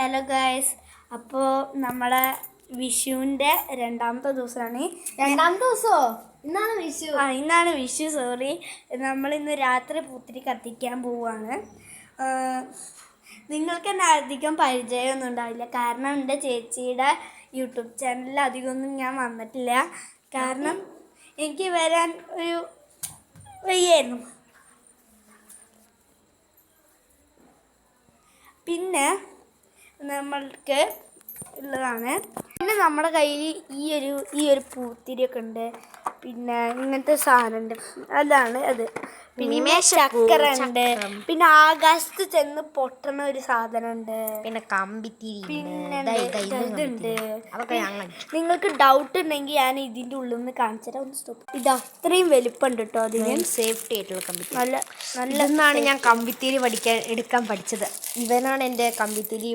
Hello guys, അപ്പോൾ നമ്മളെ വിഷുവിൻ്റെ രണ്ടാമത്തെ ദിവസമാണ്. രണ്ടാമത്തെ ദിവസമോ? ഇന്നാണ് വിഷു. ഇന്നാണ് വിഷു. സോറി, നമ്മളിന്ന് രാത്രി പൂത്തിരി കത്തിക്കാൻ പോവുകയാണ്. നിങ്ങൾക്ക് എന്നെ അധികം പരിചയമൊന്നും ഉണ്ടാവില്ല, കാരണം എൻ്റെ ചേച്ചിയുടെ യൂട്യൂബ് ചാനലിൽ അധികമൊന്നും ഞാൻ വന്നിട്ടില്ല. കാരണം എനിക്ക് വരാൻ ഒരു വയ്യായിരുന്നു. പിന്നെ നമ്മൾക്ക് ഉള്ളതാണ്. പിന്നെ നമ്മുടെ കയ്യിൽ ഈ ഒരു പൂത്തിരിയൊക്കെ ഉണ്ട്. പിന്നെ ഇങ്ങനത്തെ സാധനമുണ്ട്, അതാണ് അത്. പിന്നെ ചക്കര ഉണ്ട്. പിന്നെ ആകാശത്ത് ചെന്ന് പൊട്ടണ ഒരു സാധനമുണ്ട്. പിന്നെ കമ്പിത്തിരി. പിന്നെ ഇതുണ്ട്. നിങ്ങൾക്ക് ഡൗട്ട് ഉണ്ടെങ്കിൽ ഞാൻ ഇതിൻ്റെ ഉള്ളിൽ നിന്ന് കാണിച്ചുതരാം. ഒന്ന് സ്റ്റോപ്പ്. ഇത് അത്രയും വലിപ്പമുണ്ട് കേട്ടോ. അതിന് സേഫ്റ്റി ആയിട്ടുള്ള കമ്പിത്തിരി. നല്ല ഞാൻ കമ്പിത്തിരി എടുക്കാൻ പഠിച്ചത്. ഇവനാണ് എൻ്റെ കമ്പിത്തിരി